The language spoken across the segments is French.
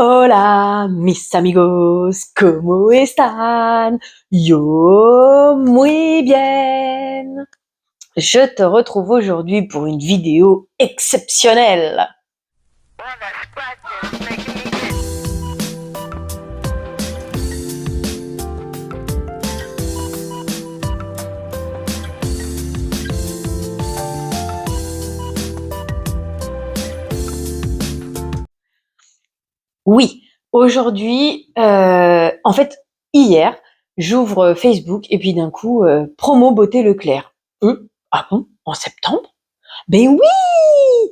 Hola, mis amigos, ¿cómo están? Yo, muy bien. Je te retrouve aujourd'hui pour une vidéo exceptionnelle. Oui, aujourd'hui, en fait, hier, j'ouvre Facebook et puis d'un coup, promo beauté Leclerc. Ah bon? En septembre? Ben oui!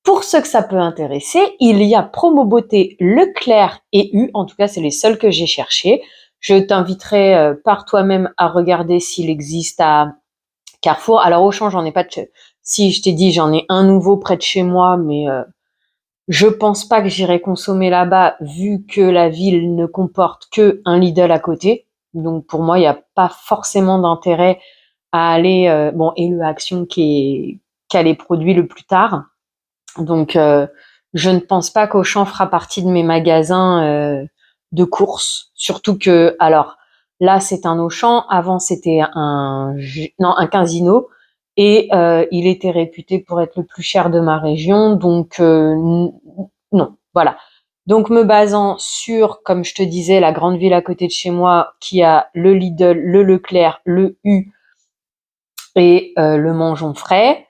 Pour ceux que ça peut intéresser, il y a promo beauté Leclerc et U, en tout cas c'est les seuls que j'ai cherchés. Je t'inviterai par toi-même à regarder s'il existe à Carrefour. Alors Auchan, j'en ai pas de... Si, je t'ai dit, j'en ai un nouveau près de chez moi, mais je pense pas que j'irai consommer là-bas vu que la ville ne comporte que un Lidl à côté. Donc pour moi, il n'y a pas forcément d'intérêt à aller... bon, et le Action qui a les produits le plus tard. Donc, je ne pense pas qu'Auchan fera partie de mes magasins de courses. Surtout que, alors, là, c'est un Auchan. Avant, c'était un Casino. Et il était réputé pour être le plus cher de ma région. Donc, non, voilà. Donc, me basant sur, comme je te disais, la grande ville à côté de chez moi, qui a le Lidl, le Leclerc, le U et le Mangeon Frais.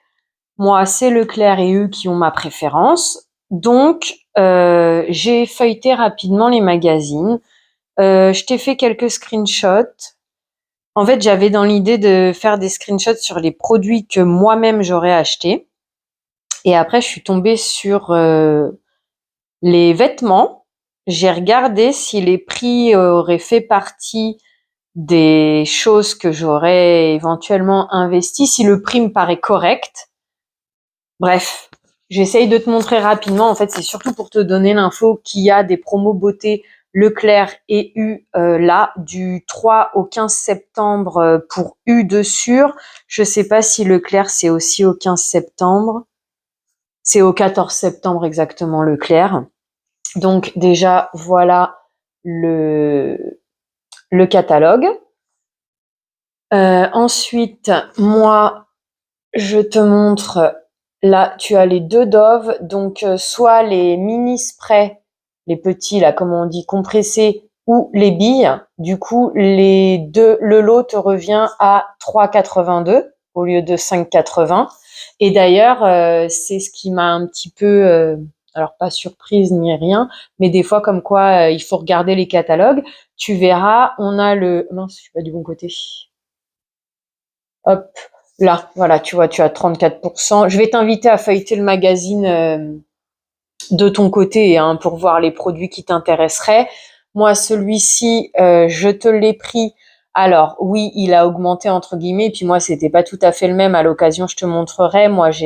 Moi, c'est Leclerc et eux qui ont ma préférence. Donc, j'ai feuilleté rapidement les magazines. Je t'ai fait quelques screenshots. En fait, j'avais dans l'idée de faire des screenshots sur les produits que moi-même j'aurais achetés. Et après, je suis tombée sur les vêtements. J'ai regardé si les prix auraient fait partie des choses que j'aurais éventuellement investies, si le prix me paraît correct. Bref, j'essaye de te montrer rapidement. En fait, c'est surtout pour te donner l'info qu'il y a des promos beauté Leclerc et U là, du 3 au 15 septembre pour U de sûr. Je sais pas si Leclerc, c'est aussi au 15 septembre. C'est au 14 septembre exactement Leclerc. Donc déjà, voilà le catalogue. Ensuite, moi, je te montre... Là, tu as les deux Dove, donc soit les mini sprays, les petits, là, comme on dit, compressés, ou les billes. Du coup, les deux, le lot te revient à 3,82 au lieu de 5,80. Et d'ailleurs, c'est ce qui m'a un petit peu, alors pas surprise ni rien, mais des fois comme quoi il faut regarder les catalogues. Tu verras, on a le... Mince, je suis pas du bon côté. Hop. Là, voilà, tu vois, tu as 34%. Je vais t'inviter à feuilleter le magazine de ton côté hein, pour voir les produits qui t'intéresseraient. Moi, celui-ci, je te l'ai pris. Alors, oui, il a augmenté entre guillemets. Puis moi, c'était pas tout à fait le même. À l'occasion, je te montrerai. Moi, je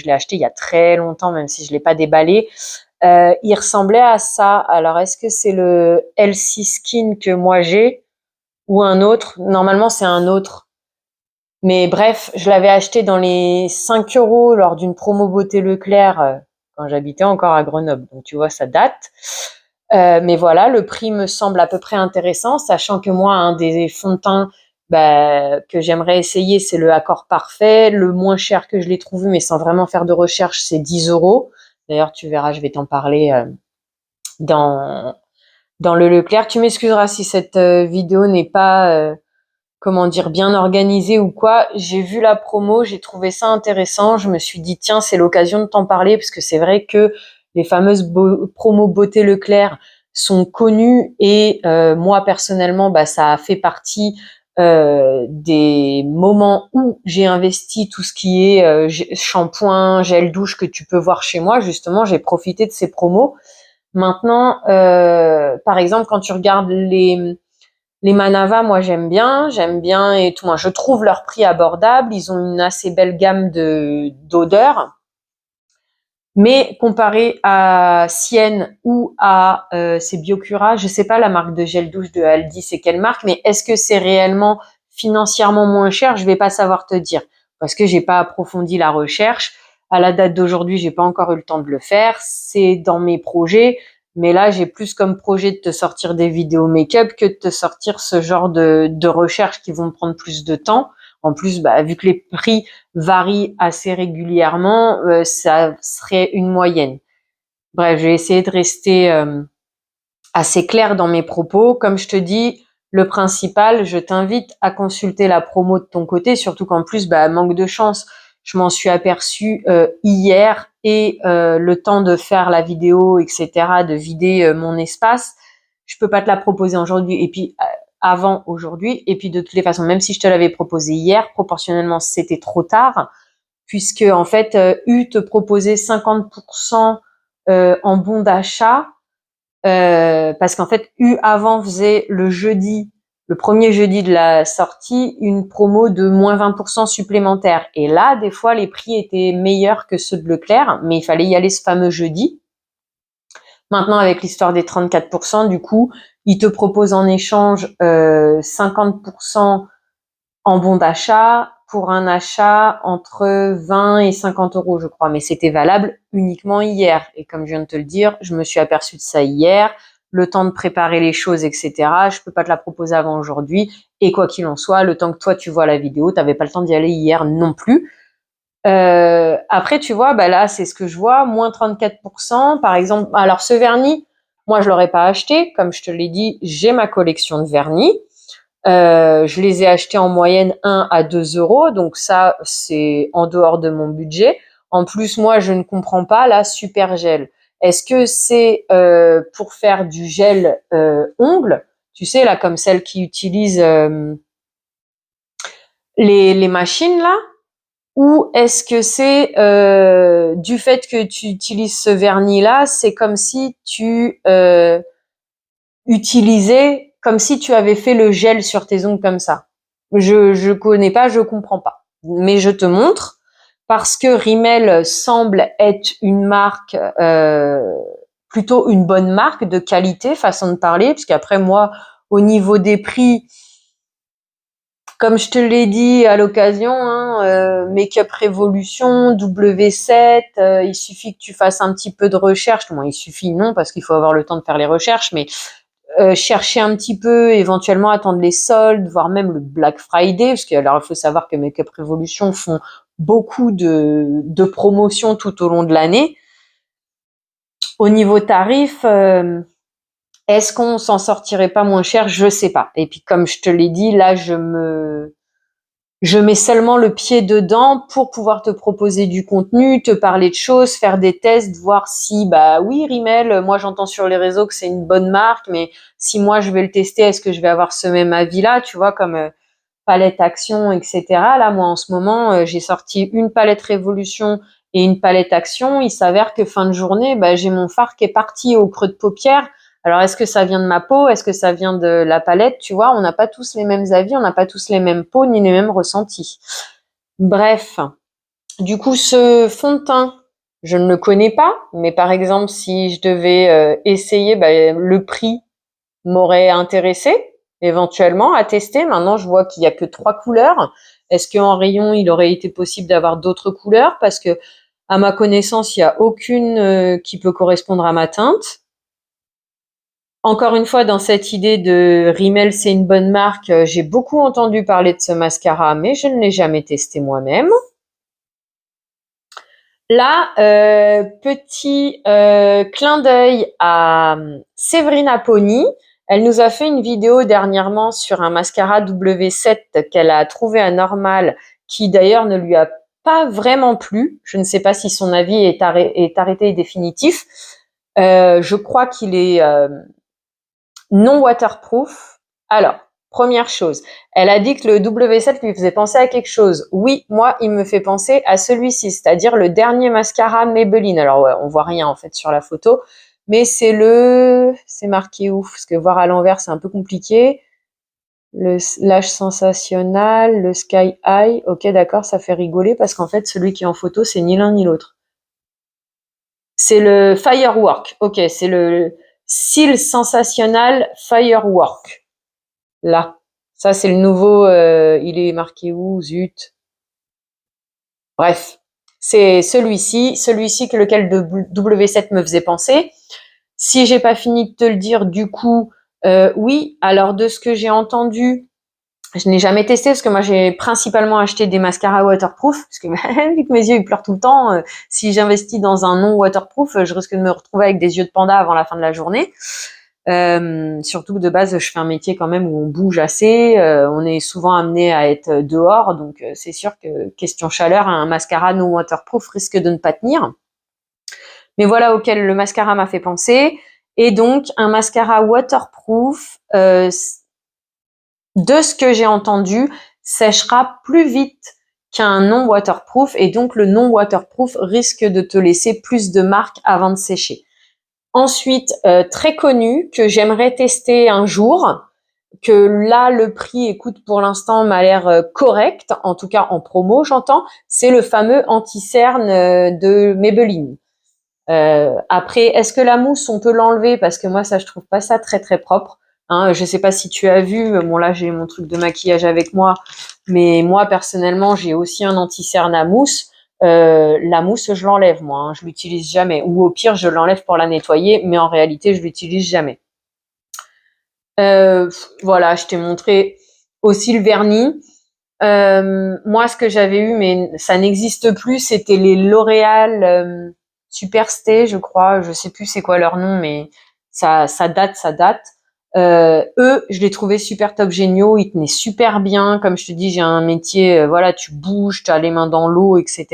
l'ai acheté il y a très longtemps, même si je l'ai pas déballé. Il ressemblait à ça. Alors, est-ce que c'est le LC Skin que moi j'ai ou un autre? Normalement, c'est un autre. Mais bref, je l'avais acheté dans les 5 € lors d'une promo beauté Leclerc quand j'habitais encore à Grenoble. Donc tu vois, ça date. Mais voilà, le prix me semble à peu près intéressant, sachant que moi, un des fonds de teint que j'aimerais essayer, c'est le Accord Parfait. Le moins cher que je l'ai trouvé, mais sans vraiment faire de recherche, c'est 10 €. D'ailleurs, tu verras, je vais t'en parler dans, dans le Leclerc. Tu m'excuseras si cette vidéo n'est pas... comment dire, bien organisé ou quoi. J'ai vu la promo, j'ai trouvé ça intéressant. Je me suis dit, tiens, c'est l'occasion de t'en parler parce que c'est vrai que les fameuses promos beauté Leclerc sont connues et moi, personnellement, ça a fait partie des moments où j'ai investi tout ce qui est shampoing, gel douche que tu peux voir chez moi. Justement, j'ai profité de ces promos. Maintenant, par exemple, quand tu regardes les Manava, moi j'aime bien et tout. Moi, je trouve leur prix abordable. Ils ont une assez belle gamme d'odeurs. Mais comparé à Sienne ou à c'est Biocura, je sais pas la marque de gel douche de Aldi, c'est quelle marque, mais est-ce que c'est réellement financièrement moins cher? Je vais pas savoir te dire parce que j'ai pas approfondi la recherche. À la date d'aujourd'hui, j'ai pas encore eu le temps de le faire. C'est dans mes projets, Mais là, j'ai plus comme projet de te sortir des vidéos make-up que de te sortir ce genre de recherches qui vont me prendre plus de temps. En plus, bah, vu que les prix varient assez régulièrement, ça serait une moyenne. Bref, je vais essayer de rester assez clair dans mes propos. Comme je te dis, le principal, je t'invite à consulter la promo de ton côté, surtout qu'en plus, bah, manque de chance, je m'en suis aperçue hier et le temps de faire la vidéo, etc., de vider mon espace, je peux pas te la proposer aujourd'hui et puis avant aujourd'hui. Et puis de toutes les façons, même si je te l'avais proposé hier, proportionnellement, c'était trop tard, puisque en fait, U te proposait 50% en bon d'achat. Parce qu'en fait, U avant faisait le premier jeudi de la sortie, une promo de moins 20% supplémentaire. Et là, des fois, les prix étaient meilleurs que ceux de Leclerc, mais il fallait y aller ce fameux jeudi. Maintenant, avec l'histoire des 34%, du coup, ils te proposent en échange 50% en bon d'achat pour un achat entre 20 et 50 euros, je crois. Mais c'était valable uniquement hier. Et comme je viens de te le dire, je me suis aperçue de ça hier. Le temps de préparer les choses, etc. Je peux pas te la proposer avant aujourd'hui. Et quoi qu'il en soit, le temps que toi tu vois la vidéo, t'avais pas le temps d'y aller hier non plus. Après, tu vois, bah là, c'est ce que je vois, moins 34%. Par exemple, alors ce vernis, moi, je l'aurais pas acheté. Comme je te l'ai dit, j'ai ma collection de vernis. Je les ai achetés en moyenne 1 à 2 euros, donc ça, c'est en dehors de mon budget. En plus, moi, je ne comprends pas la super gel. Est-ce que c'est pour faire du gel ongle, tu sais, là, comme celle qui utilise les machines, là, ou est-ce que c'est du fait que tu utilises ce vernis-là, c'est comme si tu utilisais, comme si tu avais fait le gel sur tes ongles comme ça. Je connais pas, je comprends pas. Mais je te montre parce que Rimmel semble être une marque plutôt une bonne marque de qualité, façon de parler, parce qu'après moi, au niveau des prix, comme je te l'ai dit à l'occasion, hein, Make-up Revolution, W7, il suffit que tu fasses un petit peu de recherche. Bon, il suffit non, parce qu'il faut avoir le temps de faire les recherches, mais chercher un petit peu, éventuellement attendre les soldes, voire même le Black Friday, parce que alors il faut savoir que Make-up Revolution font beaucoup de promotions tout au long de l'année. Au niveau tarif, est-ce qu'on s'en sortirait pas moins cher? Je sais pas. Et puis comme je te l'ai dit, là je mets seulement le pied dedans pour pouvoir te proposer du contenu, te parler de choses, faire des tests, voir si, bah oui, Rimmel, moi j'entends sur les réseaux que c'est une bonne marque, mais si moi je vais le tester, est-ce que je vais avoir ce même avis-là, tu vois, comme palette Action, etc. Là, moi en ce moment, j'ai sorti une palette Révolution et une palette Action. Il s'avère que fin de journée, bah, j'ai mon fard qui est parti au creux de paupière. Alors, est-ce que ça vient de ma peau? Est-ce que ça vient de la palette? Tu vois, on n'a pas tous les mêmes avis, on n'a pas tous les mêmes peaux ni les mêmes ressentis. Bref, du coup, ce fond de teint, je ne le connais pas, mais par exemple, si je devais essayer, bah, le prix m'aurait intéressé éventuellement à tester. Maintenant, je vois qu'il y a que 3 couleurs. Est-ce qu'en rayon, il aurait été possible d'avoir d'autres couleurs? Parce que, à ma connaissance, il n'y a aucune qui peut correspondre à ma teinte. Encore une fois, dans cette idée de Rimmel, c'est une bonne marque, j'ai beaucoup entendu parler de ce mascara, mais je ne l'ai jamais testé moi-même. Là, petit clin d'œil à Séverina Pony. Elle nous a fait une vidéo dernièrement sur un mascara W7 qu'elle a trouvé anormal, qui d'ailleurs ne lui a pas vraiment plu. Je ne sais pas si son avis est arrêté et définitif. Je crois qu'il est non waterproof. Alors, première chose, elle a dit que le W7 lui faisait penser à quelque chose. Oui, moi, il me fait penser à celui-ci, c'est-à-dire le dernier mascara Maybelline. Alors ouais, on voit rien en fait sur la photo, mais c'est marqué où? Parce que voir à l'envers, c'est un peu compliqué. Le Lash Sensationnel, le Sky High. Ok, d'accord, ça fait rigoler parce qu'en fait, celui qui est en photo, c'est ni l'un ni l'autre. C'est le Firework. Ok, c'est le Cils Sensationnel Firework. Là. Ça, c'est le nouveau. Il est marqué où? Zut. Bref. C'est celui-ci que lequel de W7 me faisait penser. Si j'ai pas fini de te le dire, du coup, oui. Alors de ce que j'ai entendu, je n'ai jamais testé parce que moi j'ai principalement acheté des mascaras waterproof parce que vu que mes yeux ils pleurent tout le temps, si j'investis dans un non waterproof, je risque de me retrouver avec des yeux de panda avant la fin de la journée. Surtout que de base je fais un métier quand même où on bouge assez, on est souvent amené à être dehors, donc c'est sûr que question chaleur, un mascara non waterproof risque de ne pas tenir. Mais voilà auquel le mascara m'a fait penser. Et donc un mascara waterproof, de ce que j'ai entendu, sèchera plus vite qu'un non waterproof et donc le non waterproof risque de te laisser plus de marques avant de sécher. Ensuite, très connu, que j'aimerais tester un jour, que là le prix, écoute, pour l'instant m'a l'air correct, en tout cas en promo j'entends, c'est le fameux anti-cerne de Maybelline. Après, est-ce que la mousse on peut l'enlever, parce que moi ça je trouve pas ça très très propre. Hein, je sais pas si tu as vu, bon là j'ai mon truc de maquillage avec moi, mais moi personnellement j'ai aussi un anti-cerne à mousse. La mousse je l'enlève moi, hein, je l'utilise jamais. Ou au pire je l'enlève pour la nettoyer, mais en réalité je l'utilise jamais. Voilà, je t'ai montré aussi le vernis. Moi ce que j'avais eu, mais ça n'existe plus, c'était les L'Oréal Superstay, je crois, je sais plus c'est quoi leur nom, mais ça date. Eux, je les trouvais super top géniaux, ils tenaient super bien. Comme je te dis, j'ai un métier, voilà, tu bouges, tu as les mains dans l'eau, etc.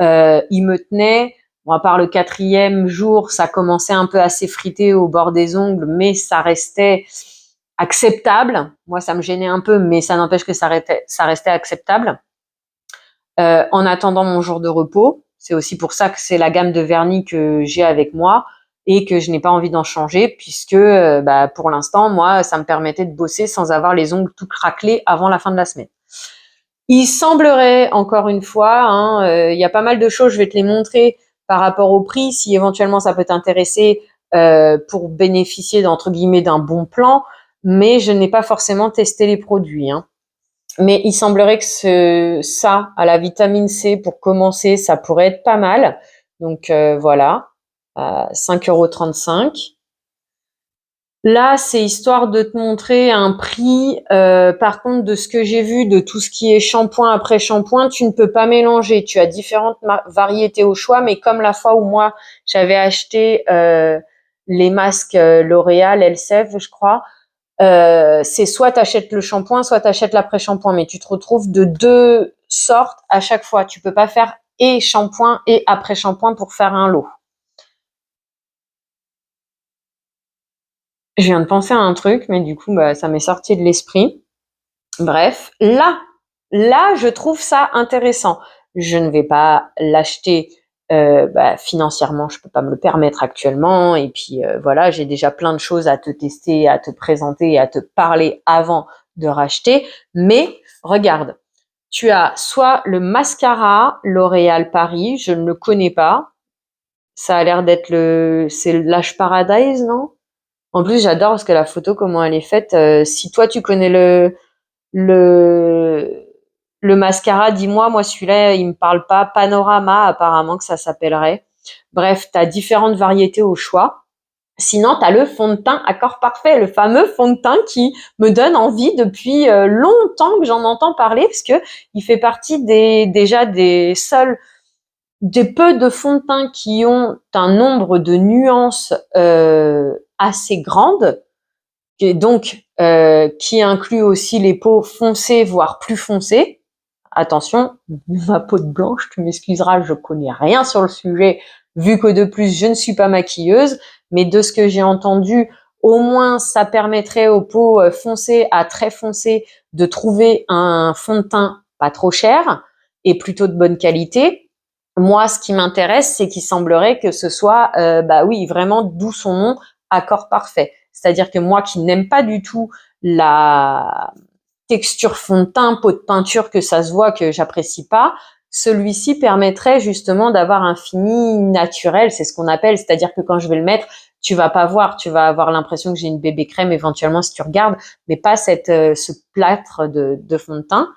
Ils me tenaient. Bon, à part le 4e jour, ça commençait un peu à s'effriter au bord des ongles, mais ça restait acceptable. Moi, ça me gênait un peu, mais ça n'empêche que ça restait acceptable. En attendant mon jour de repos, c'est aussi pour ça que c'est la gamme de vernis que j'ai avec moi et que je n'ai pas envie d'en changer, puisque pour l'instant, moi, ça me permettait de bosser sans avoir les ongles tout craquelés avant la fin de la semaine. Il semblerait, encore une fois, il y a pas mal de choses, je vais te les montrer par rapport au prix, si éventuellement ça peut t'intéresser pour bénéficier d'entre guillemets d'un bon plan, mais je n'ai pas forcément testé les produits. Mais il semblerait que ça, à la vitamine C, pour commencer, ça pourrait être pas mal. Donc voilà, 5,35 €. Là, c'est histoire de te montrer un prix. Par contre, de ce que j'ai vu, de tout ce qui est shampoing après shampoing, tu ne peux pas mélanger. Tu as différentes variétés au choix, mais comme la fois où moi, j'avais acheté les masques L'Oréal, Elseve, je crois, c'est soit tu achètes le shampoing, soit tu achètes l'après-shampoing, mais tu te retrouves de deux sortes à chaque fois. Tu peux pas faire et shampoing et après-shampoing pour faire un lot. Je viens de penser à un truc, mais du coup, ça m'est sorti de l'esprit. Bref, là, je trouve ça intéressant. Je ne vais pas l'acheter financièrement, je peux pas me le permettre actuellement. Et puis voilà, j'ai déjà plein de choses à te tester, à te présenter et à te parler avant de racheter. Mais regarde, tu as soit le mascara L'Oréal Paris, je ne le connais pas. Ça a l'air d'être c'est le Lash Paradise, non? En plus, j'adore parce que la photo, comment elle est faite. Si toi tu connais le le mascara, dis-moi, moi celui-là, il me parle pas. Panorama, apparemment que ça s'appellerait. Bref, tu as différentes variétés au choix. Sinon, tu as le fond de teint Accord Parfait, le fameux fond de teint qui me donne envie depuis longtemps que j'en entends parler, parce que il fait partie déjà des seuls, des peu de fonds de teint qui ont un nombre de nuances assez grandes, et donc qui inclut aussi les peaux foncées, voire plus foncées. Attention, ma peau de blanche, tu m'excuseras, je connais rien sur le sujet, vu que de plus je ne suis pas maquilleuse, mais de ce que j'ai entendu, au moins ça permettrait aux peaux foncées à très foncées de trouver un fond de teint pas trop cher et plutôt de bonne qualité. Moi, ce qui m'intéresse, c'est qu'il semblerait que ce soit, oui, vraiment, d'où son nom, Accord Parfait. C'est-à-dire que moi qui n'aime pas du tout la texture fond de teint, peau de peinture, que ça se voit que j'apprécie pas, celui-ci permettrait justement d'avoir un fini naturel, c'est ce qu'on appelle, c'est-à-dire que quand je vais le mettre, tu vas pas voir, tu vas avoir l'impression que j'ai une bébé crème éventuellement si tu regardes, mais pas ce plâtre de fond de teint.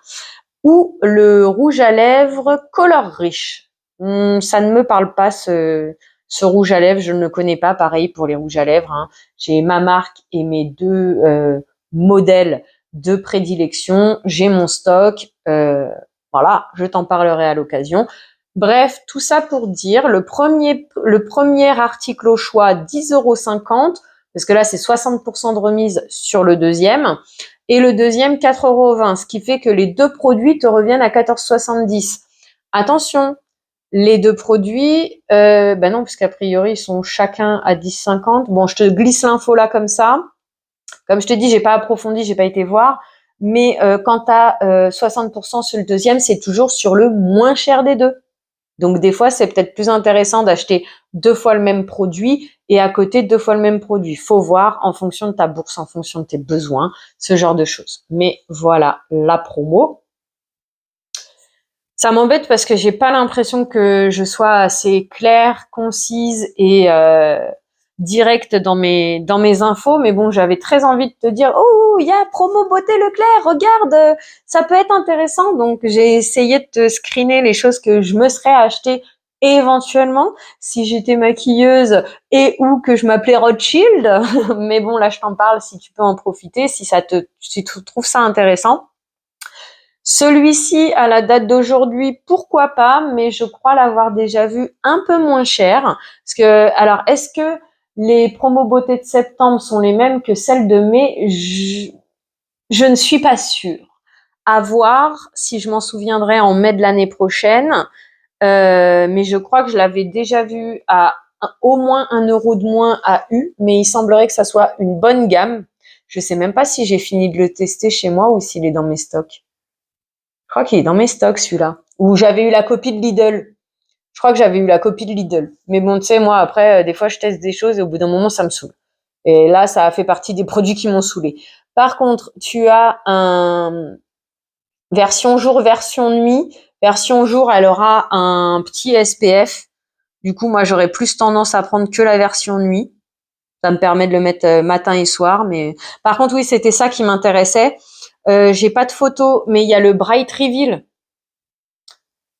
Ou le rouge à lèvres Color Riche. Ça ne me parle pas Ce rouge à lèvres, je ne le connais pas. Pareil pour les rouges à lèvres, hein. J'ai ma marque et mes deux modèles de prédilection. J'ai mon stock. Voilà, je t'en parlerai à l'occasion. Bref, tout ça pour dire, le premier article au choix, 10,50 €, parce que là, c'est 60% de remise sur le deuxième. Et le deuxième, 4,20 €, ce qui fait que les deux produits te reviennent à 14,70 €. Attention, les deux produits, ben non, puisqu'a priori, ils sont chacun à 10,50 €. Bon, je te glisse l'info là comme ça. Comme je te dis, j'ai pas approfondi, j'ai pas été voir. Mais quand tu as 60% sur le deuxième, c'est toujours sur le moins cher des deux. Donc des fois, c'est peut-être plus intéressant d'acheter 2 fois le même produit et à côté 2 fois le même produit. Faut voir en fonction de ta bourse, en fonction de tes besoins, ce genre de choses. Mais voilà la promo. Ça m'embête parce que j'ai pas l'impression que je sois assez claire, concise et directe dans mes infos, mais bon, j'avais très envie de te dire oh, il y a promo beauté Leclerc, regarde, ça peut être intéressant. Donc j'ai essayé de te screener les choses que je me serais achetées éventuellement si j'étais maquilleuse et ou que je m'appelais Rothschild. Mais bon, là je t'en parle si tu peux en profiter, si tu trouves ça intéressant. Celui-ci, à la date d'aujourd'hui, pourquoi pas, mais je crois l'avoir déjà vu un peu moins cher. Parce que, alors, est-ce que les promos beauté de septembre sont les mêmes que celles de mai? Je ne suis pas sûre. À voir si je m'en souviendrai en mai de l'année prochaine. Mais je crois que je l'avais déjà vu à au moins 1 € de moins à U, mais il semblerait que ça soit une bonne gamme. Je sais même pas si j'ai fini de le tester chez moi ou s'il est dans mes stocks. Je crois qu'il est dans mes stocks, celui-là. Ou j'avais eu la copie de Lidl. Je crois que j'avais eu la copie de Lidl. Mais bon, tu sais, moi, après, des fois, je teste des choses et au bout d'un moment, ça me saoule. Et là, ça a fait partie des produits qui m'ont saoulé. Par contre, tu as un version jour, version nuit. Version jour, elle aura un petit SPF. Du coup, moi, j'aurais plus tendance à prendre que la version nuit. Ça me permet de le mettre matin et soir. Mais par contre, oui, c'était ça qui m'intéressait. J'ai pas de photo, mais il y a le Bright Reveal.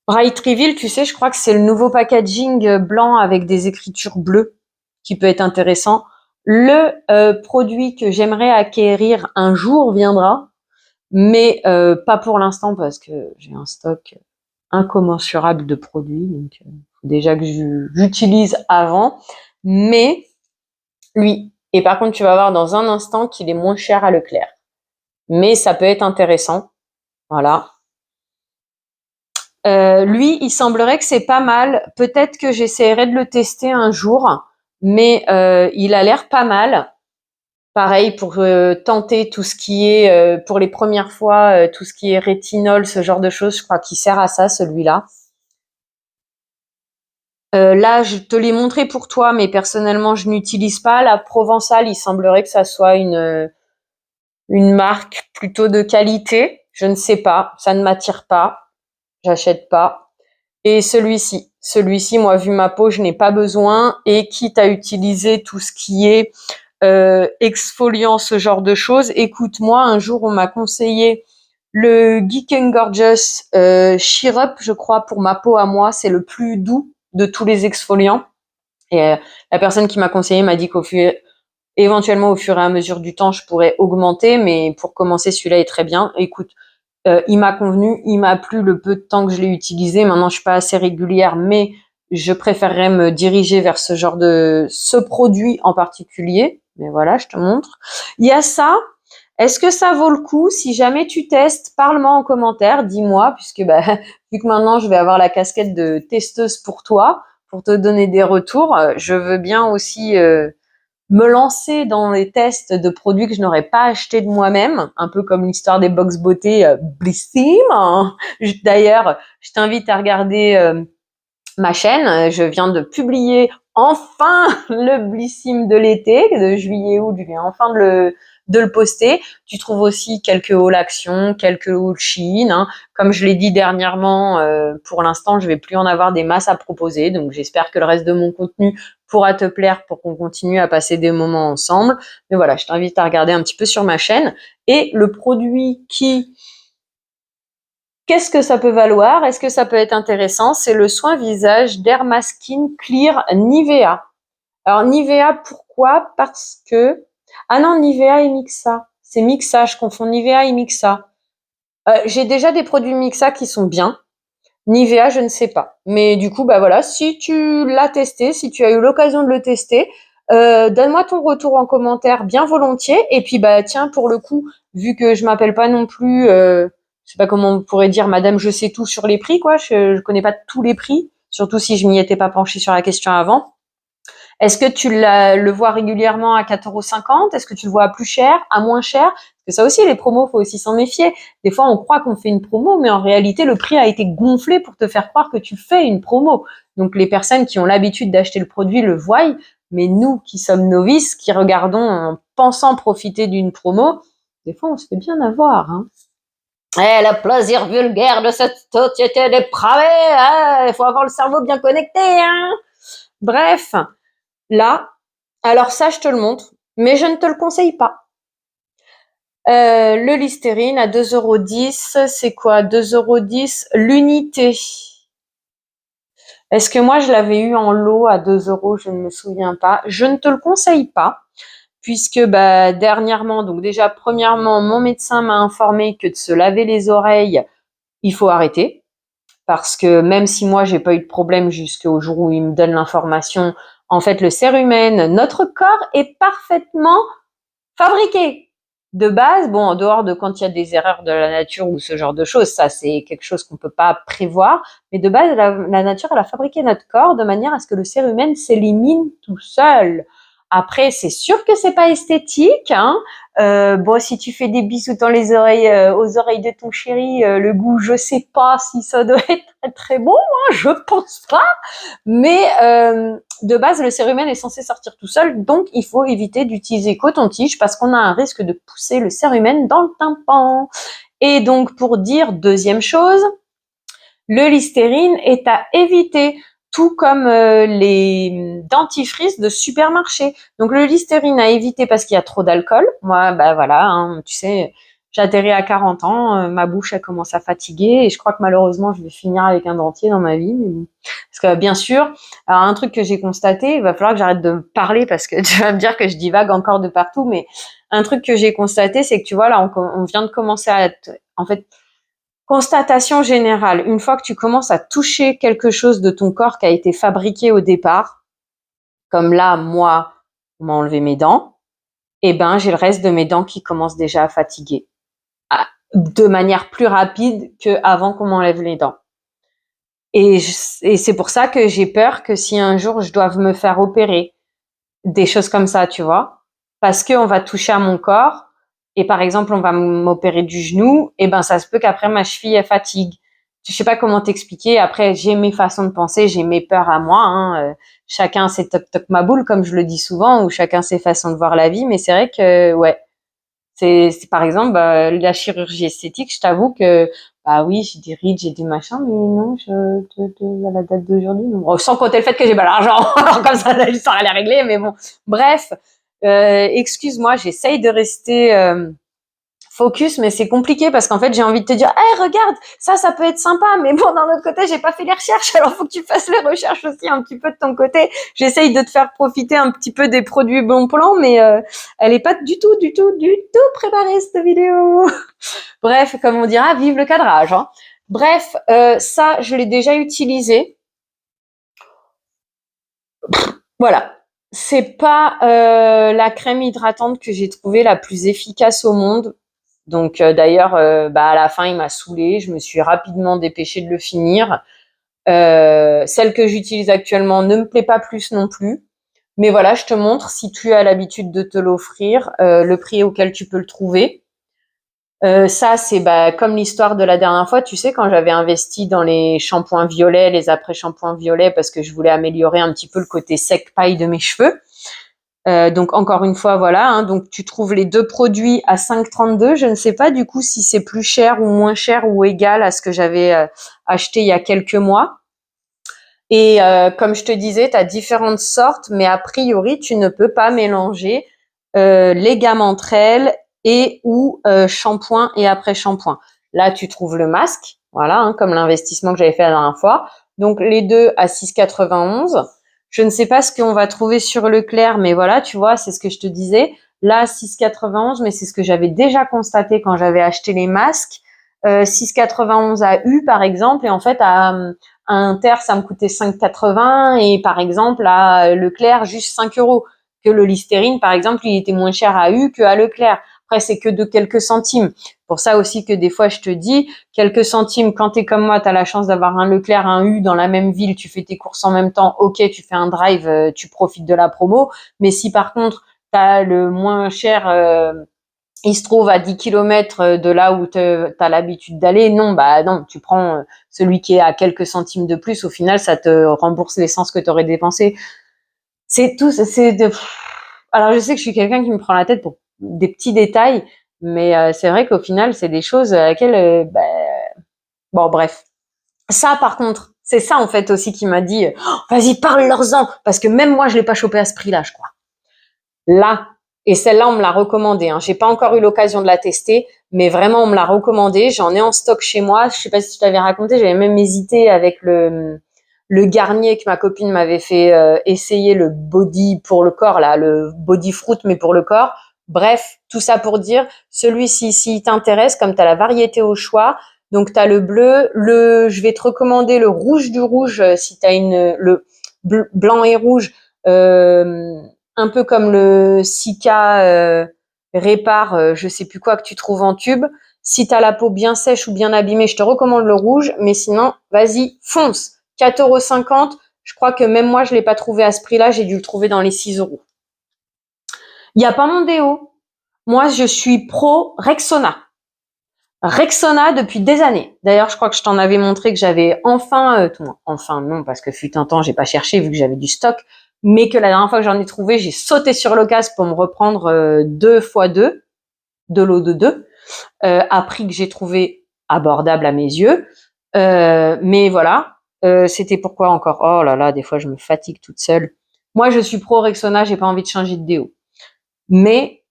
Bright Reveal, tu sais, je crois que c'est le nouveau packaging blanc avec des écritures bleues qui peut être intéressant. Le produit que j'aimerais acquérir un jour viendra, mais pas pour l'instant parce que j'ai un stock incommensurable de produits, donc faut déjà que j'utilise avant. Mais lui, et par contre, tu vas voir dans un instant qu'il est moins cher à Leclerc. Mais ça peut être intéressant. Voilà. Lui, il semblerait que c'est pas mal. Peut-être que j'essaierai de le tester un jour, mais il a l'air pas mal. Pareil pour tenter tout ce qui est pour les premières fois, tout ce qui est rétinol, ce genre de choses. Je crois qu'il sert à ça, celui-là. Là, je te l'ai montré pour toi, mais personnellement, je n'utilise pas. La Provençale, il semblerait que ça soit une marque plutôt de qualité. Je ne sais pas, ça ne m'attire pas. J'achète pas. Et celui-ci, moi, vu ma peau, je n'ai pas besoin. Et quitte à utiliser tout ce qui est exfoliant, ce genre de choses, écoute-moi, un jour, on m'a conseillé le Geek and Gorgeous Sheer Up, je crois, pour ma peau à moi. C'est le plus doux de tous les exfoliants. Et la personne qui m'a conseillé m'a dit éventuellement, au fur et à mesure du temps, je pourrais augmenter. Mais pour commencer, celui-là est très bien. Écoute, il m'a convenu, il m'a plu le peu de temps que je l'ai utilisé. Maintenant, je suis pas assez régulière, mais je préférerais me diriger vers ce produit en particulier. Mais voilà, je te montre. Il y a ça. Est-ce que ça vaut le coup? Si jamais tu testes, parle-moi en commentaire, dis-moi, puisque vu que maintenant je vais avoir la casquette de testeuse pour toi, pour te donner des retours, je veux bien aussi me lancer dans les tests de produits que je n'aurais pas achetés de moi-même, un peu comme l'histoire des box beauté Blissim. D'ailleurs, je t'invite à regarder ma chaîne. Je viens de publier enfin le Blissim de l'été, de juillet-août. Je viens enfin de le poster. Tu trouves aussi quelques hauls Action, quelques hauls Shein. Hein. Comme je l'ai dit dernièrement, pour l'instant, je vais plus en avoir des masses à proposer. Donc, j'espère que le reste de mon contenu pourra te plaire pour qu'on continue à passer des moments ensemble. Mais voilà, je t'invite à regarder un petit peu sur ma chaîne. Et le produit Qu'est-ce que ça peut valoir? Est-ce que ça peut être intéressant? C'est le soin visage Dermaskin Clear Nivea. Alors Nivea, pourquoi? Parce que... Ah non, Nivea et Mixa. C'est Mixa, je confonds Nivea et Mixa. J'ai déjà des produits Mixa qui sont bien. Nivea, je ne sais pas. Mais du coup, bah voilà, si tu l'as testé, si tu as eu l'occasion de le tester, donne-moi ton retour en commentaire bien volontiers. Et puis, bah tiens, pour le coup, vu que je m'appelle pas non plus, je sais pas comment on pourrait dire, Madame, je sais tout sur les prix, quoi. Je connais pas tous les prix, surtout si je m'y étais pas penchée sur la question avant. Est-ce que tu le vois régulièrement à 4,50 €? Est-ce que tu le vois à plus cher, à moins cher? Parce que ça aussi, les promos, faut aussi s'en méfier. Des fois, on croit qu'on fait une promo, mais en réalité, le prix a été gonflé pour te faire croire que tu fais une promo. Donc, les personnes qui ont l'habitude d'acheter le produit le voient, mais nous qui sommes novices, qui regardons en pensant profiter d'une promo, des fois, on se fait bien avoir, hein. Eh, le plaisir vulgaire de cette société dépravée, hein, il faut avoir le cerveau bien connecté, hein. Bref, là, alors ça, je te le montre, mais je ne te le conseille pas. Le Listerine à 2,10 €, c'est quoi? 2,10 € l'unité. Est-ce que moi, je l'avais eu en lot à 2 €? Je ne me souviens pas. Je ne te le conseille pas, puisque bah, dernièrement, donc déjà, premièrement, mon médecin m'a informé que de se laver les oreilles, il faut arrêter. Parce que même si moi, j'ai pas eu de problème jusqu'au jour où il me donne l'information, en fait, le cérumen, notre corps est parfaitement fabriqué. De base, bon, en dehors de quand il y a des erreurs de la nature ou ce genre de choses, ça c'est quelque chose qu'on peut pas prévoir, mais de base, la nature, elle a fabriqué notre corps de manière à ce que le cérumen s'élimine tout seul. Après, c'est sûr que c'est pas esthétique, hein. Bon, si tu fais des bisous dans les oreilles, aux oreilles de ton chéri, le goût, je sais pas si ça doit être très très bon, hein, je pense pas. Mais de base, le cérumen est censé sortir tout seul, donc il faut éviter d'utiliser coton-tige parce qu'on a un risque de pousser le cérumen dans le tympan. Et donc, pour dire deuxième chose, le Listerine est à éviter, tout comme les dentifrices de supermarché. Donc le Listerine à éviter parce qu'il y a trop d'alcool. Moi, bah voilà, hein, tu sais, j'ai atterri à 40 ans, ma bouche elle commence à fatiguer et je crois que malheureusement je vais finir avec un dentier dans ma vie. Mais bon. Parce que bien sûr, alors un truc que j'ai constaté, il va falloir que j'arrête de parler parce que tu vas me dire que je divague encore de partout, mais un truc que j'ai constaté, c'est que tu vois là, on vient de commencer à être, en fait, constatation générale, une fois que tu commences à toucher quelque chose de ton corps qui a été fabriqué au départ, comme là, moi, on m'a enlevé mes dents, et ben j'ai le reste de mes dents qui commencent déjà à fatiguer, de manière plus rapide qu'avant qu'on m'enlève les dents. Et c'est pour ça que j'ai peur que si un jour je doive me faire opérer, des choses comme ça, tu vois, parce qu'on va toucher à mon corps, et par exemple, on va m'opérer du genou, et ben ça se peut qu'après ma cheville elle fatigue. Je sais pas comment t'expliquer. Après, j'ai mes façons de penser, j'ai mes peurs à moi, hein. Chacun ses toc toc ma boule, comme je le dis souvent, ou chacun ses façons de voir la vie. Mais c'est vrai que ouais, c'est par exemple la chirurgie esthétique. Je t'avoue que bah oui, j'ai des rides, j'ai des machins, mais non, à la date d'aujourd'hui, non. Bon, sans compter le fait que j'ai pas l'argent, alors comme ça, l'histoire elle est réglée. Mais bon, bref, excuse-moi, j'essaye de rester focus, mais c'est compliqué parce qu'en fait, j'ai envie de te dire, hey, regarde, ça peut être sympa, mais bon, d'un autre côté, j'ai pas fait les recherches, alors faut que tu fasses les recherches aussi un petit peu de ton côté. J'essaye de te faire profiter un petit peu des produits bon plan, mais elle est pas du tout préparée, cette vidéo. Bref, comme on dira, vive le cadrage, hein. Bref, ça, je l'ai déjà utilisé. Voilà. C'est pas la crème hydratante que j'ai trouvée la plus efficace au monde. Donc d'ailleurs, à la fin, il m'a saoulée. Je me suis rapidement dépêchée de le finir. Celle que j'utilise actuellement ne me plaît pas plus non plus. Mais voilà, je te montre si tu as l'habitude de te l'offrir, le prix auquel tu peux le trouver. Ça, c'est comme l'histoire de la dernière fois, tu sais, quand j'avais investi dans les shampoings violets, les après-shampoings violets, parce que je voulais améliorer un petit peu le côté sec paille de mes cheveux. Donc encore une fois, voilà, hein, donc tu trouves les deux produits à 5,32. Je ne sais pas du coup si c'est plus cher ou moins cher ou égal à ce que j'avais acheté il y a quelques mois. Et comme je te disais, tu as différentes sortes, mais a priori, tu ne peux pas mélanger les gammes entre elles et ou shampoing et après-shampoing. Là, tu trouves le masque Voilà, hein, comme l'investissement que j'avais fait la dernière fois. Donc les deux à 6,91. Je ne sais pas ce qu'on va trouver sur Leclerc, mais voilà, tu vois, c'est ce que je te disais. Là, 6,91, mais c'est ce que j'avais déjà constaté quand j'avais acheté les masques. 6,91 à U, par exemple, et en fait, à Inter, ça me coûtait 5,80, et par exemple, à Leclerc, juste 5 euros. Que le Listerine, par exemple, il était moins cher à U qu'à Leclerc. Après, c'est que de quelques centimes. Pour ça aussi que des fois, je te dis, quelques centimes, quand t'es comme moi, t'as la chance d'avoir un Leclerc, un U dans la même ville, tu fais tes courses en même temps, ok, tu fais un drive, tu profites de la promo. Mais si par contre, t'as le moins cher, il se trouve à 10 kilomètres de là où t'as l'habitude d'aller, non, bah non, tu prends celui qui est à quelques centimes de plus, au final, ça te rembourse l'essence que t'aurais dépensé. C'est tout, alors je sais que je suis quelqu'un qui me prend la tête pour des petits détails, mais c'est vrai qu'au final, c'est des choses à laquelle, bon, bref. Ça, par contre, c'est ça en fait aussi qui m'a dit, oh, vas-y, parle-leur-en, parce que même moi, je l'ai pas chopé à ce prix-là, je crois. Là, et celle-là, on me l'a recommandée. Hein. J'ai pas encore eu l'occasion de la tester, mais vraiment, on me l'a recommandée. J'en ai en stock chez moi. Je sais pas si je t'avais raconté, j'avais même hésité avec le Garnier que ma copine m'avait fait essayer, le body pour le corps, là, le body fruit, mais pour le corps. Bref, tout ça pour dire, celui-ci, s'il t'intéresse, comme tu as la variété au choix, donc tu as le bleu, je vais te recommander le rouge du rouge, si tu as le blanc et rouge, un peu comme le Sika Répar, je sais plus quoi que tu trouves en tube. Si tu as la peau bien sèche ou bien abîmée, je te recommande le rouge, mais sinon, vas-y, fonce. 4,50 €. Je crois que même moi, je l'ai pas trouvé à ce prix-là. J'ai dû le trouver dans les 6 euros. Il n'y a pas mon déo. Moi, je suis pro Rexona. Rexona depuis des années. D'ailleurs, je crois que je t'en avais montré que j'avais enfin non, parce que fut un temps, j'ai pas cherché vu que j'avais du stock, mais que la dernière fois que j'en ai trouvé, j'ai sauté sur l'occasion pour me reprendre 2 x 2, de l'eau de 2, à prix que j'ai trouvé abordable à mes yeux. Mais voilà, c'était pourquoi encore. Oh là là, des fois je me fatigue toute seule. Moi, je suis pro Rexona, j'ai pas envie de changer de déo. Mais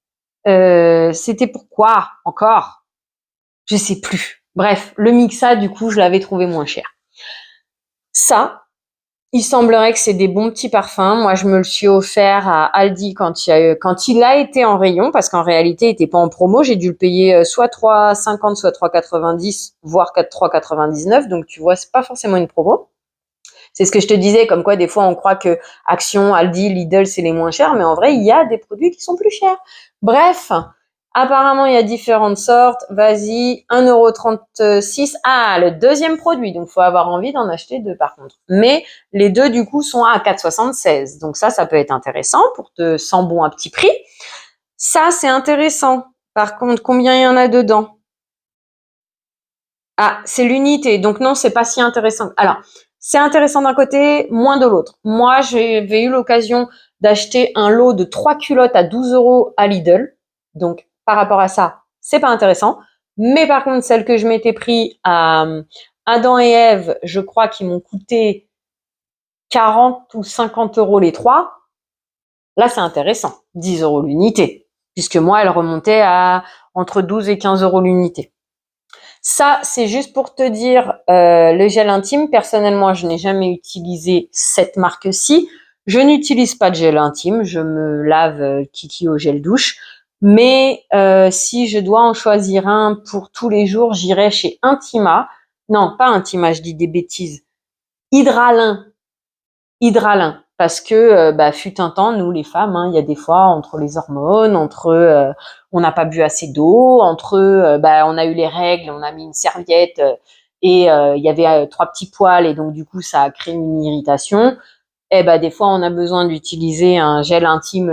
c'était pourquoi encore, je sais plus. Bref, le Mixa, du coup, je l'avais trouvé moins cher. Ça, il semblerait que c'est des bons petits parfums. Moi, je me le suis offert à Aldi quand il a été en rayon, parce qu'en réalité, il était pas en promo. J'ai dû le payer soit 3,50, soit 3,90, voire 3,99. Donc, tu vois, c'est pas forcément une promo. C'est ce que je te disais, comme quoi des fois on croit que Action, Aldi, Lidl, c'est les moins chers, mais en vrai, il y a des produits qui sont plus chers. Bref, apparemment, il y a différentes sortes. Vas-y, 1,36 €. Ah, le deuxième produit, donc faut avoir envie d'en acheter deux par contre. Mais les deux, du coup, sont à 4,76 €. Donc ça peut être intéressant pour te sans bon à petit prix. Ça, c'est intéressant. Par contre, combien il y en a dedans? Ah, c'est l'unité, donc non, c'est pas si intéressant. Alors, c'est intéressant d'un côté, moins de l'autre. Moi, j'avais eu l'occasion d'acheter un lot de 3 culottes à 12 € à Lidl. Donc, par rapport à ça, c'est pas intéressant. Mais par contre, celles que je m'étais pris à Adam et Ève, je crois qu'ils m'ont coûté 40 ou 50 € les trois. Là, c'est intéressant. 10 € l'unité. Puisque moi, elle remontait à entre 12 et 15 € l'unité. Ça, c'est juste pour te dire, le gel intime, personnellement, je n'ai jamais utilisé cette marque-ci. Je n'utilise pas de gel intime, je me lave kiki au gel douche. Mais si je dois en choisir un pour tous les jours, j'irai chez Intima. Non, pas Intima, je dis des bêtises. Hydralin. Hydralin. Parce que fut un temps, nous les femmes, hein, il y a des fois entre les hormones, on n'a pas bu assez d'eau, on a eu les règles, on a mis une serviette et il y avait 3 petits poils et donc du coup ça a créé une irritation. Et des fois on a besoin d'utiliser un gel intime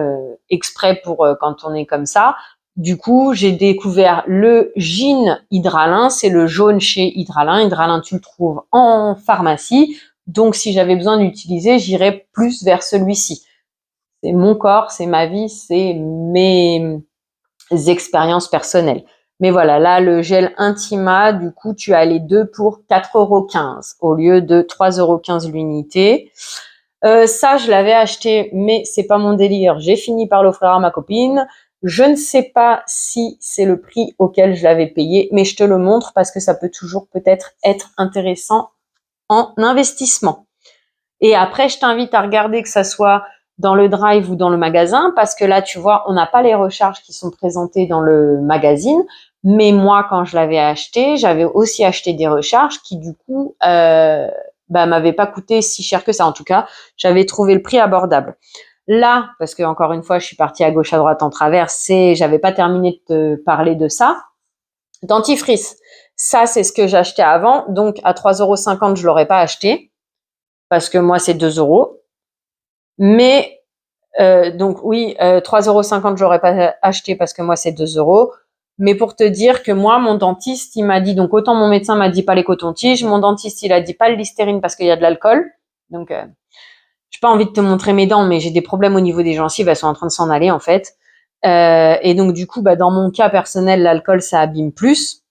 exprès pour quand on est comme ça. Du coup, j'ai découvert le Gin Hydralin, c'est le jaune chez Hydralin. Hydralin, tu le trouves en pharmacie. Donc, si j'avais besoin d'utiliser, j'irais plus vers celui-ci. C'est mon corps, c'est ma vie, c'est mes expériences personnelles. Mais voilà, là, le gel Intima, du coup, tu as les deux pour 4,15 € au lieu de 3,15 € l'unité. Ça, je l'avais acheté, mais c'est pas mon délire. J'ai fini par l'offrir à ma copine. Je ne sais pas si c'est le prix auquel je l'avais payé, mais je te le montre parce que ça peut toujours peut-être être intéressant en investissement. Et après, je t'invite à regarder que ça soit dans le drive ou dans le magasin, parce que là, tu vois, on n'a pas les recharges qui sont présentées dans le magazine. Mais moi, quand je l'avais acheté, j'avais aussi acheté des recharges qui, du coup, m'avaient pas coûté si cher que ça. En tout cas, j'avais trouvé le prix abordable. Là, parce que encore une fois, je suis partie à gauche, à droite, en travers, j'avais pas terminé de te parler de ça. Dentifrice. Ça, c'est ce que j'achetais avant. Donc, à 3,50 €, je l'aurais pas acheté. Parce que moi, c'est 2 euros. Mais, donc oui, 3,50 €, j'aurais pas acheté parce que moi, c'est 2 euros. Mais pour te dire que moi, mon dentiste, il m'a dit, donc autant mon médecin m'a dit pas les cotons-tiges, mon dentiste, il a dit pas le Listerine parce qu'il y a de l'alcool. Donc, j'ai pas envie de te montrer mes dents, mais j'ai des problèmes au niveau des gencives, elles sont en train de s'en aller, en fait. Et donc, du coup, dans mon cas personnel, l'alcool, ça abîme plus.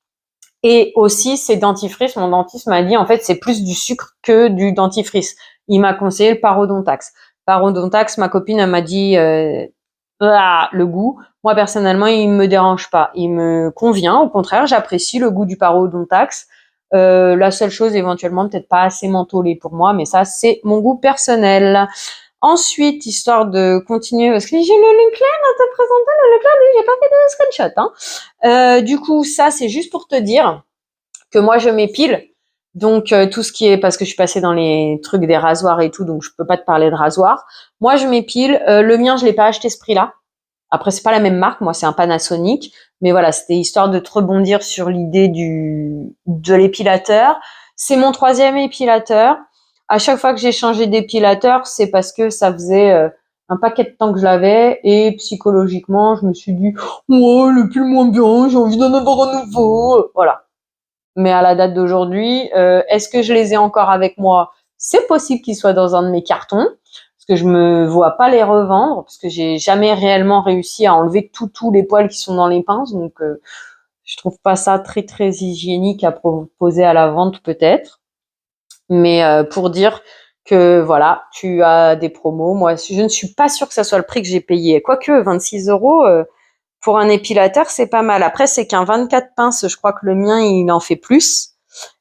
Et aussi, ces dentifrices, mon dentiste m'a dit, en fait, c'est plus du sucre que du dentifrice. Il m'a conseillé le parodontax. Parodontax, ma copine, elle m'a dit, le goût. Moi, personnellement, il me dérange pas. Il me convient. Au contraire, j'apprécie le goût du parodontax. La seule chose, éventuellement, peut-être pas assez mentholé pour moi, mais ça, c'est mon goût personnel. Ensuite, histoire de continuer, parce que j'ai le Leclerc à te présenter, le Leclerc, lui, j'ai pas fait de screenshot, hein. Du coup, ça, c'est juste pour te dire que moi, je m'épile. Donc, tout ce qui est, parce que je suis passée dans les trucs des rasoirs et tout, donc je peux pas te parler de rasoir. Moi, je m'épile. Le mien, je l'ai pas acheté ce prix-là. Après, c'est pas la même marque. Moi, c'est un Panasonic. Mais voilà, c'était histoire de te rebondir sur l'idée de l'épilateur. C'est mon 3e épilateur. À chaque fois que j'ai changé d'épilateur, c'est parce que ça faisait un paquet de temps que je l'avais et psychologiquement, je me suis dit, ouais, le pull moins bien, j'ai envie d'en avoir un nouveau. Voilà. Mais à la date d'aujourd'hui, est-ce que je les ai encore avec moi? C'est possible qu'ils soient dans un de mes cartons, parce que je me vois pas les revendre, parce que j'ai jamais réellement réussi à enlever tous les poils qui sont dans les pinces, donc je trouve pas ça très très hygiénique à proposer à la vente peut-être. Mais pour dire que voilà, tu as des promos. Moi, je ne suis pas sûre que ça soit le prix que j'ai payé. Quoique 26 euros pour un épilateur, c'est pas mal. Après, c'est qu'un 24 pinces, je crois que le mien, il en fait plus.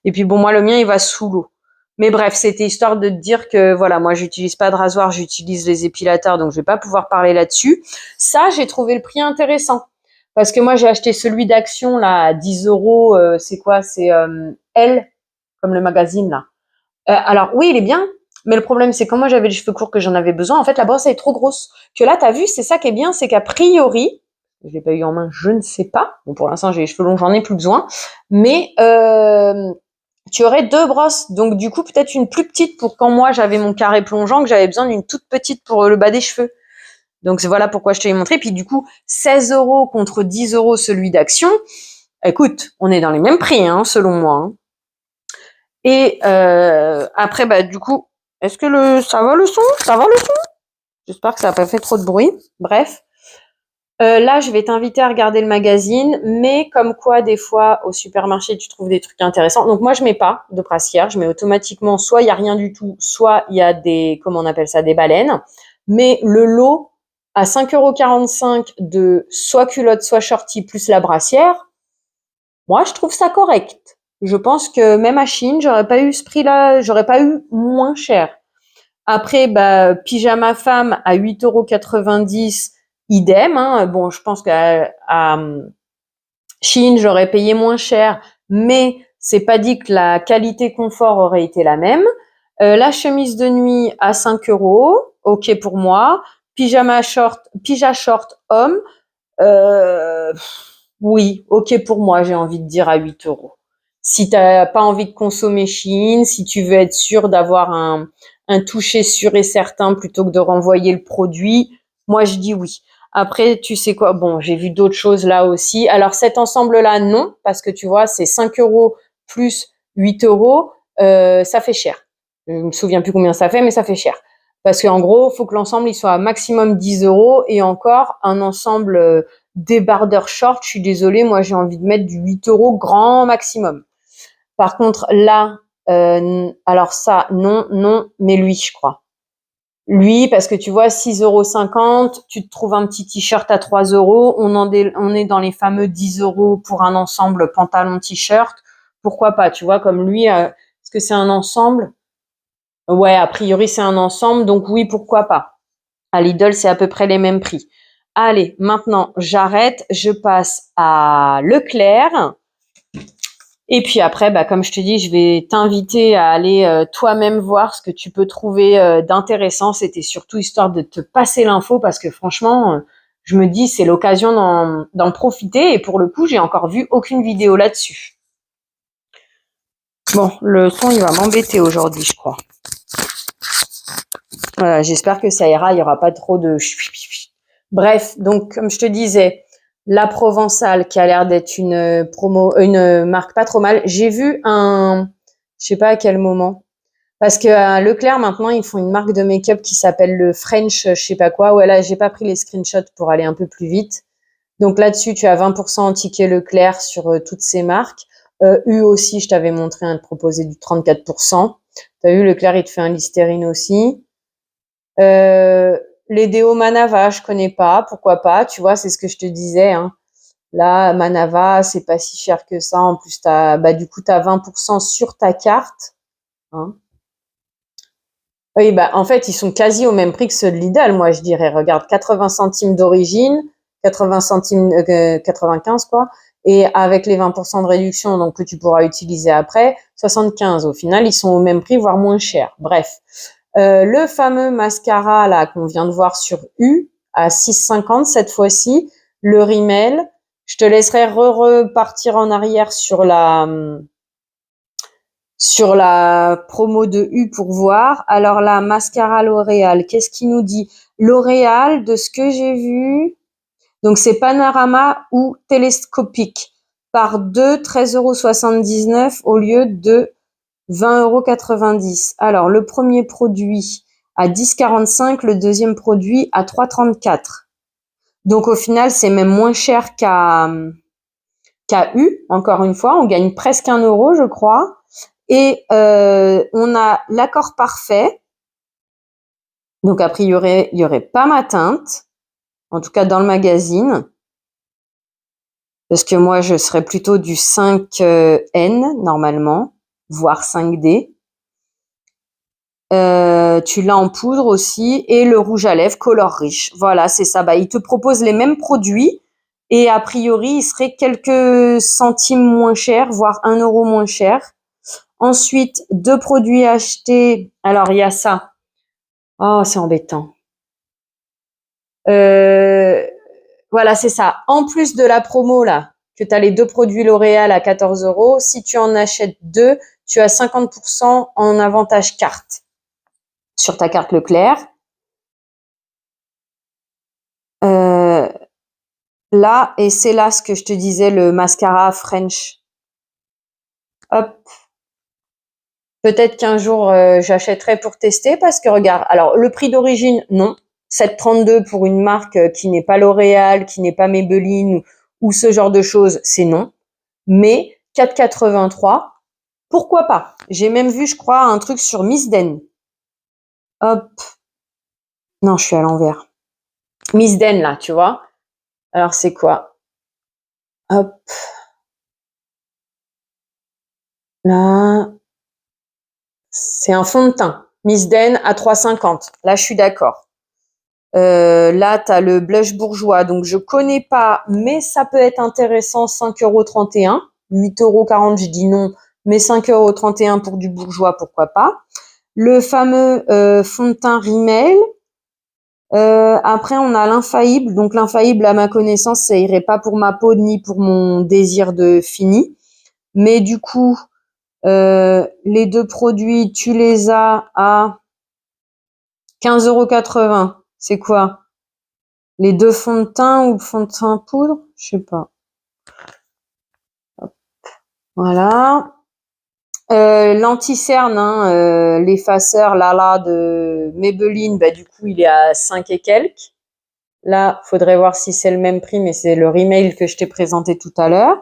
Et puis bon, moi, le mien, il va sous l'eau. Mais bref, c'était histoire de te dire que voilà, moi, j'utilise pas de rasoir, j'utilise les épilateurs, donc je vais pas pouvoir parler là-dessus. Ça, j'ai trouvé le prix intéressant. Parce que moi, j'ai acheté celui d'Action, là, à 10 euros. C'est quoi? C'est Elle, comme le magazine, là. Alors oui, il est bien, mais le problème c'est que quand moi j'avais les cheveux courts que j'en avais besoin, en fait la brosse elle est trop grosse. Que là t'as vu, c'est ça qui est bien, c'est qu'a priori, je l'ai pas eu en main, je ne sais pas. Bon pour l'instant j'ai les cheveux longs, j'en ai plus besoin, mais tu aurais 2 brosses, donc du coup peut-être une plus petite pour quand moi j'avais mon carré plongeant, que j'avais besoin d'une toute petite pour le bas des cheveux. Donc voilà pourquoi je te l'ai montré. Puis du coup 16 euros contre 10 euros celui d'Action. Écoute, on est dans les mêmes prix, hein, selon moi. Hein. Et après, du coup, est-ce que ça va le son? Ça va le son? J'espère que ça n'a pas fait trop de bruit. Bref. Là, je vais t'inviter à regarder le magazine, mais comme quoi, des fois, au supermarché, tu trouves des trucs intéressants. Donc moi, je mets pas de brassière, je mets automatiquement, soit il y a rien du tout, soit il y a comment on appelle ça, des baleines. Mais le lot à 5,45 € de soit culotte, soit shorty plus la brassière, moi, je trouve ça correct. Je pense que même à Chine, j'aurais pas eu ce prix-là, j'aurais pas eu moins cher. Après, pyjama femme à 8,90 €, idem. Hein. Bon, je pense qu'à Chine, j'aurais payé moins cher, mais c'est pas dit que la qualité confort aurait été la même. La chemise de nuit à 5 €, ok pour moi. Pyjama short homme, oui, ok pour moi, j'ai envie de dire à 8 €. Si t'as pas envie de consommer Shein, si tu veux être sûr d'avoir un toucher sûr et certain plutôt que de renvoyer le produit, moi je dis oui. Après, tu sais quoi, bon, j'ai vu d'autres choses là aussi. Alors cet ensemble-là, non, parce que tu vois, c'est 5 € plus 8 €, ça fait cher. Je me souviens plus combien ça fait, mais ça fait cher. Parce qu'en gros, il faut que l'ensemble il soit à maximum 10 € et encore un ensemble débardeur short, je suis désolée, moi j'ai envie de mettre du 8 € grand maximum. Par contre là, alors ça, non, mais lui, je crois. Lui, parce que tu vois, 6,50 €, tu te trouves un petit t-shirt à 3 €, on est dans les fameux 10 € pour un ensemble pantalon t-shirt. Pourquoi pas, tu vois, comme lui, est-ce que c'est un ensemble? Ouais, a priori, c'est un ensemble, donc oui, pourquoi pas. À Lidl, c'est à peu près les mêmes prix. Allez, maintenant, j'arrête, je passe à Leclerc. Et puis après, bah, comme je te dis, je vais t'inviter à aller toi-même voir ce que tu peux trouver d'intéressant. C'était surtout histoire de te passer l'info parce que franchement, je me dis c'est l'occasion d'en profiter. Et pour le coup, j'ai encore vu aucune vidéo là-dessus. Bon, le son, il va m'embêter aujourd'hui, je crois. Voilà, j'espère que ça ira, il n'y aura pas trop de... Bref, donc comme je te disais, la Provençale qui a l'air d'être une marque pas trop mal. J'ai vu je sais pas à quel moment, parce que à Leclerc maintenant ils font une marque de make-up qui s'appelle le French, je sais pas quoi. Ouais là, j'ai pas pris les screenshots pour aller un peu plus vite. Donc là-dessus, tu as 20% en ticket Leclerc sur toutes ces marques. U aussi, je t'avais montré, te proposer du 34%. T'as vu, Leclerc, il te fait un Listerine aussi. Les déos Manava, je connais pas, pourquoi pas, tu vois, c'est ce que je te disais, hein. Là, Manava, c'est pas si cher que ça. En plus, du coup, t'as 20% sur ta carte, hein. Oui, en fait, ils sont quasi au même prix que ceux de Lidl, moi, je dirais. Regarde, 80 centimes d'origine, 80 centimes, 95, quoi. Et avec les 20% de réduction, donc, que tu pourras utiliser après, 75. Au final, ils sont au même prix, voire moins cher. Bref. Le fameux mascara, là, qu'on vient de voir sur U, à 6,50 cette fois-ci. Le Rimmel. Je te laisserai repartir en arrière sur la promo de U pour voir. Alors là, mascara L'Oréal, qu'est-ce qu'il nous dit? L'Oréal, de ce que j'ai vu, donc c'est panorama ou télescopique. Par 2, 13,79 € au lieu de 20,90 €. Alors, le premier produit à 10,45, le deuxième produit à 3,34. Donc au final, c'est même moins cher qu'à U, encore une fois. On gagne presque 1 €, je crois. Et on a l'accord parfait. Donc a priori, il y aurait pas ma teinte, en tout cas dans le magazine, parce que moi je serais plutôt du 5N normalement, voire 5D. Tu l'as en poudre aussi, et le rouge à lèvres color riche. Voilà, c'est ça. Il te propose les mêmes produits et a priori, il serait quelques centimes moins cher, voire 1 € moins cher. Ensuite, 2 produits achetés. Alors, il y a ça. Oh, c'est embêtant. Voilà, c'est ça. En plus de la promo, là, que tu as les 2 produits L'Oréal à 14 €, si tu en achètes 2, tu as 50% en avantage carte sur ta carte Leclerc. Là, et c'est là ce que je te disais, le mascara French. Hop. Peut-être qu'un jour, j'achèterai pour tester parce que regarde, alors le prix d'origine, non. 7,32 pour une marque qui n'est pas L'Oréal, qui n'est pas Maybelline ou ce genre de choses, c'est non. Mais 4,83, pourquoi pas? J'ai même vu, je crois, un truc sur Miss Den. Hop. Non, je suis à l'envers. Miss Den, là, tu vois. Alors, c'est quoi? Hop. Là, c'est un fond de teint. Miss Den à 3,50. Là, je suis d'accord. Là, tu as le blush bourgeois. Donc, je connais pas, mais ça peut être intéressant. 5,31 €. 8,40 €, je dis non. Mais 5,31 € pour du bourgeois, pourquoi pas. Le fameux fond de teint Rimmel. Après, on a l'infaillible. Donc, l'infaillible, à ma connaissance, ça irait pas pour ma peau ni pour mon désir de fini. Mais du coup, les 2 produits, tu les as à 15,80 €. C'est quoi? Les 2 fonds de teint ou fond de teint poudre? Je sais pas. Hop. Voilà. L'anti-cerne, hein, l'effaceur Lala de Maybelline, du coup, il est à 5 et quelques. Là, faudrait voir si c'est le même prix, mais c'est le Rimmel que je t'ai présenté tout à l'heure,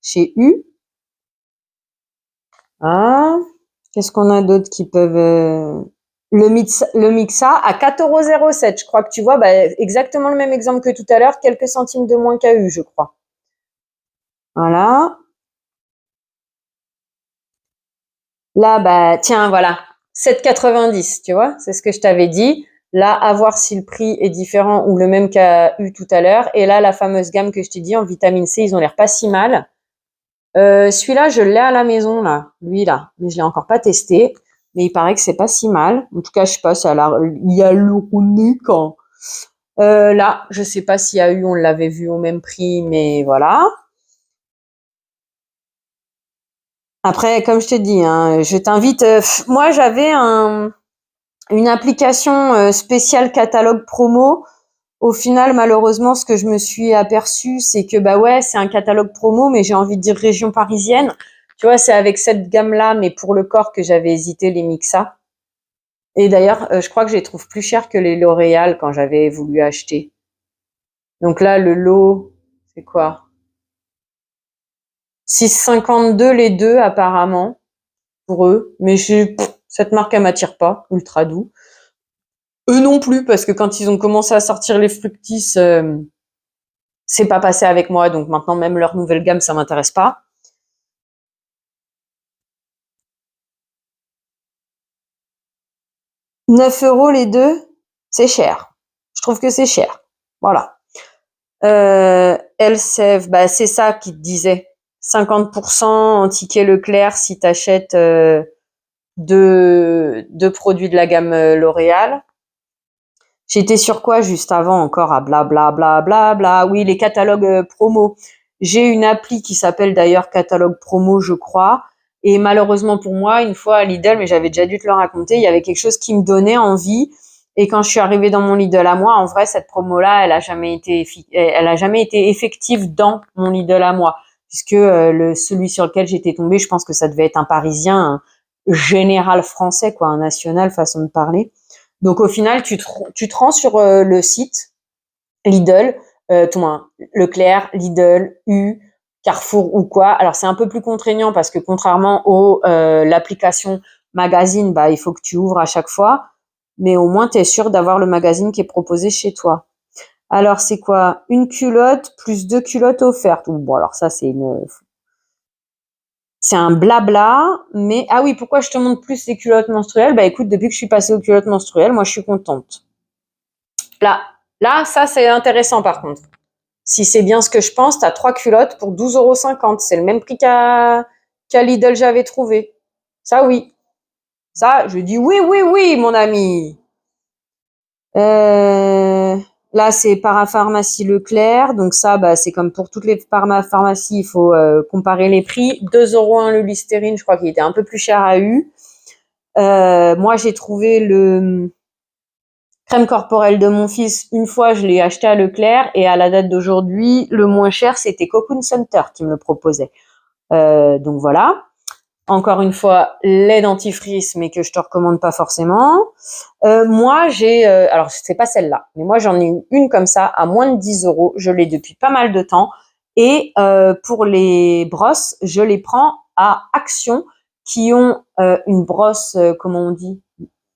chez U. Ah, qu'est-ce qu'on a d'autre qui peuvent... Le Mixa à 4,07 €. Je crois que tu vois, exactement le même exemple que tout à l'heure, quelques centimes de moins qu'a eu, je crois. Voilà. Là, tiens, voilà. 7,90 €, tu vois, c'est ce que je t'avais dit. Là, à voir si le prix est différent ou le même qu'a eu tout à l'heure. Et là, la fameuse gamme que je t'ai dit en vitamine C, ils ont l'air pas si mal. Celui-là, je l'ai à la maison, là. Lui, là. Mais je l'ai encore pas testé. Mais il paraît que c'est pas si mal. En tout cas, je sais pas, ça a l'air hyaluronique. Là, je sais pas s'il y a eu, on l'avait vu au même prix, mais voilà. Après, comme je te dis, hein, je t'invite. Moi, j'avais une application spéciale catalogue promo. Au final, malheureusement, ce que je me suis aperçu, c'est que ouais, c'est un catalogue promo, mais j'ai envie de dire région parisienne. Tu vois, c'est avec cette gamme-là, mais pour le corps que j'avais hésité, les Mixa. Et d'ailleurs, je crois que je les trouve plus chers que les L'Oréal quand j'avais voulu acheter. Donc là, le lot, c'est quoi? 6,52 les deux apparemment pour eux, mais cette marque elle m'attire pas, ultra doux. Eux non plus parce que quand ils ont commencé à sortir les Fructis, c'est pas passé avec moi, donc maintenant même leur nouvelle gamme ça m'intéresse pas. 9 € les deux, c'est cher. Je trouve que c'est cher. Voilà. Elseve, c'est ça qui te disait. 50% en ticket Leclerc si t'achètes deux produits de la gamme L'Oréal. J'étais sur quoi juste avant encore à bla. Oui, les catalogues promo. J'ai une appli qui s'appelle d'ailleurs catalogue promo, je crois. Et malheureusement pour moi, une fois à Lidl, mais j'avais déjà dû te le raconter, il y avait quelque chose qui me donnait envie. Et quand je suis arrivée dans mon Lidl à moi, en vrai, cette promo-là, elle a jamais été effective dans mon Lidl à moi, puisque celui sur lequel j'étais tombée, je pense que ça devait être un Parisien, un général français, quoi, un national façon de parler. Donc au final, tu te rends sur le site Lidl, Leclerc, Lidl, U, Carrefour ou quoi. Alors c'est un peu plus contraignant parce que contrairement au l'application magazine, il faut que tu ouvres à chaque fois, mais au moins tu es sûr d'avoir le magazine qui est proposé chez toi. Alors c'est quoi? Une culotte plus 2 culottes offertes. Bon alors ça c'est un blabla, mais ah oui, pourquoi je te montre plus les culottes menstruelles? Écoute, depuis que je suis passée aux culottes menstruelles, moi je suis contente. Là, ça c'est intéressant par contre. Si c'est bien ce que je pense, t'as 3 culottes pour 12,50 €. C'est le même prix qu'à Lidl j'avais trouvé. Ça oui. Ça, je dis oui, mon ami. Euh, Là, c'est parapharmacie Leclerc. Donc ça, c'est comme pour toutes les pharmacies, il faut comparer les prix. 2,01 € le Listerine, je crois qu'il était un peu plus cher à U. Moi, j'ai trouvé le crème corporelle de mon fils. Une fois, je l'ai acheté à Leclerc et à la date d'aujourd'hui, le moins cher, c'était Cocoon Center qui me le proposait. Donc voilà. Encore une fois, lait dentifrice, mais que je te recommande pas forcément. Moi, alors c'est pas celle-là, mais moi j'en ai une comme ça à moins de 10 €. Je l'ai depuis pas mal de temps. Et pour les brosses, je les prends à Action, qui ont une brosse, comment on dit,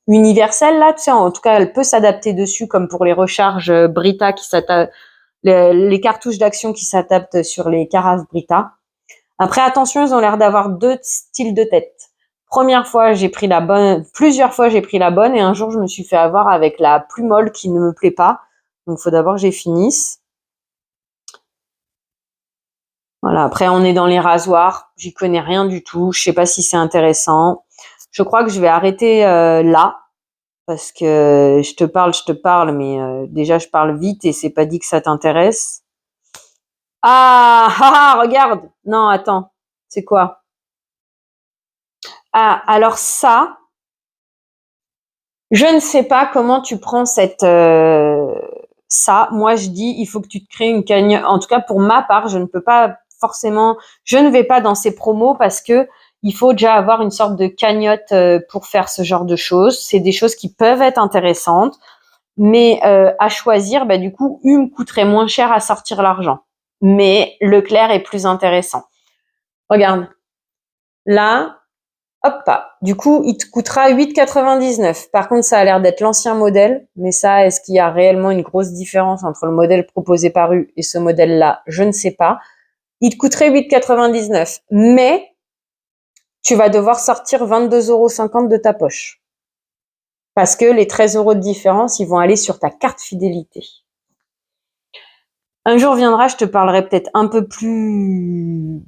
universelle là. Tu sais, en tout cas, elle peut s'adapter dessus, comme pour les recharges Brita qui s'adaptent, les cartouches d'Action qui s'adaptent sur les carafes Brita. Après, attention, ils ont l'air d'avoir deux styles de tête. Première fois, j'ai pris la bonne, plusieurs fois, j'ai pris la bonne, et un jour, je me suis fait avoir avec la plus molle qui ne me plaît pas. Donc, il faut d'abord que j'ai finisse. Voilà. Après, on est dans les rasoirs. J'y connais rien du tout. Je sais pas si c'est intéressant. Je crois que je vais arrêter là, parce que je te parle, mais déjà, je parle vite et c'est pas dit que ça t'intéresse. Regarde. Non, attends. C'est quoi? Ah, alors ça, je ne sais pas comment tu prends ça. Moi, je dis, il faut que tu te crées une cagnotte. En tout cas, pour ma part, je ne peux pas forcément, je ne vais pas dans ces promos parce que il faut déjà avoir une sorte de cagnotte pour faire ce genre de choses. C'est des choses qui peuvent être intéressantes, mais à choisir, du coup, une me coûterait moins cher à sortir l'argent. Mais Leclerc est plus intéressant. Regarde, là, Hop, du coup, il te coûtera 8,99. Par contre, ça a l'air d'être l'ancien modèle, mais ça, est-ce qu'il y a réellement une grosse différence entre le modèle proposé par U et ce modèle-là? Je ne sais pas. Il te coûterait 8,99, mais tu vas devoir sortir 22,50 € de ta poche. Parce que les 13 € de différence, ils vont aller sur ta carte fidélité. Un jour viendra, je te parlerai peut-être un peu plus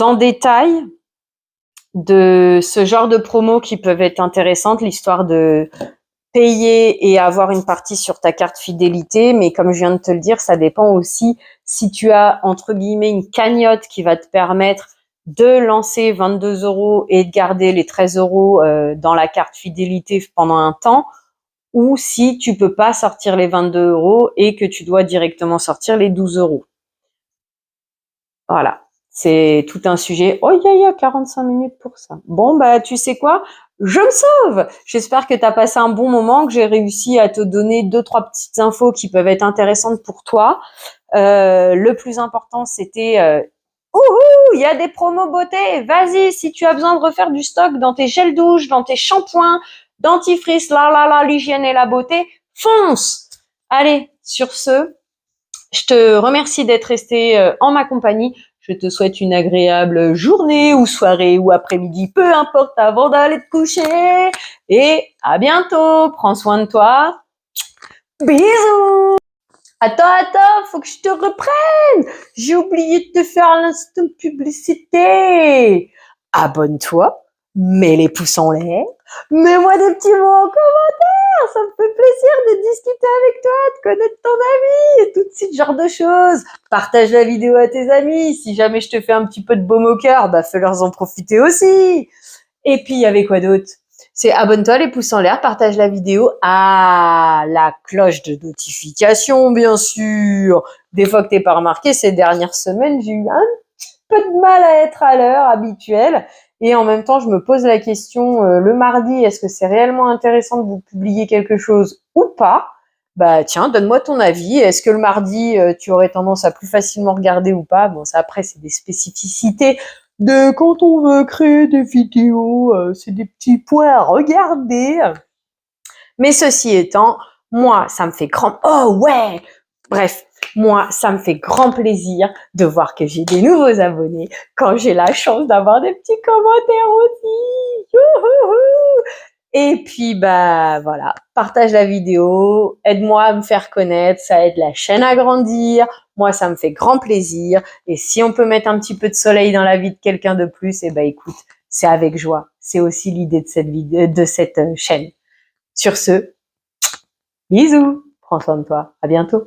en détail de ce genre de promos qui peuvent être intéressantes, l'histoire de payer et avoir une partie sur ta carte fidélité. Mais comme je viens de te le dire, ça dépend aussi si tu as, entre guillemets, une cagnotte qui va te permettre de lancer 22 € et de garder les 13 € dans la carte fidélité pendant un temps, ou si tu peux pas sortir les 22 € et que tu dois directement sortir les 12 €. Voilà. C'est tout un sujet. Oh, il y a 45 minutes pour ça. Bon, bah, tu sais quoi? Je me sauve! J'espère que tu as passé un bon moment, que j'ai réussi à te donner 2-3 petites infos qui peuvent être intéressantes pour toi. Le plus important, c'était ouhou, il y a des promos beauté. Vas-y, si tu as besoin de refaire du stock dans tes gels douche, dans tes shampoings, dentifrice, l'hygiène et la beauté, fonce! Allez, sur ce, je te remercie d'être resté en ma compagnie. Je te souhaite une agréable journée ou soirée ou après-midi, peu importe, avant d'aller te coucher. Et à bientôt. Prends soin de toi. Bisous. Attends, faut que je te reprenne. J'ai oublié de te faire l'instant publicité. Abonne-toi, mets les pouces en l'air, mets-moi des petits mots en commentaire. Ça me fait plaisir de discuter avec toi, de connaître ton ami et tout ce genre de choses. Partage la vidéo à tes amis. Si jamais je te fais un petit peu de baume au cœur, bah fais-leur en profiter aussi. Et puis, il y avait quoi d'autre? C'est abonne-toi, les pouces en l'air, partage la vidéo. Ah, la cloche de notification, bien sûr. Des fois que t'es pas remarqué, ces dernières semaines, j'ai eu un petit peu de mal à être à l'heure habituelle. Et en même temps, je me pose la question, le mardi, est-ce que c'est réellement intéressant de vous publier quelque chose ou pas? Bah tiens, donne-moi ton avis. Est-ce que le mardi, tu aurais tendance à plus facilement regarder ou pas? Bon, ça après, c'est des spécificités de quand on veut créer des vidéos, c'est des petits points à regarder. Mais ceci étant, moi, ça me fait grand... Oh ouais! Bref, moi, ça me fait grand plaisir de voir que j'ai des nouveaux abonnés quand j'ai la chance d'avoir des petits commentaires aussi. Youhouhou. Et puis, bah voilà, partage la vidéo, aide-moi à me faire connaître, ça aide la chaîne à grandir. Moi, ça me fait grand plaisir. Et si on peut mettre un petit peu de soleil dans la vie de quelqu'un de plus, eh ben écoute, c'est avec joie. C'est aussi l'idée de cette vidéo, de cette chaîne. Sur ce, bisous, prends soin de toi, à bientôt.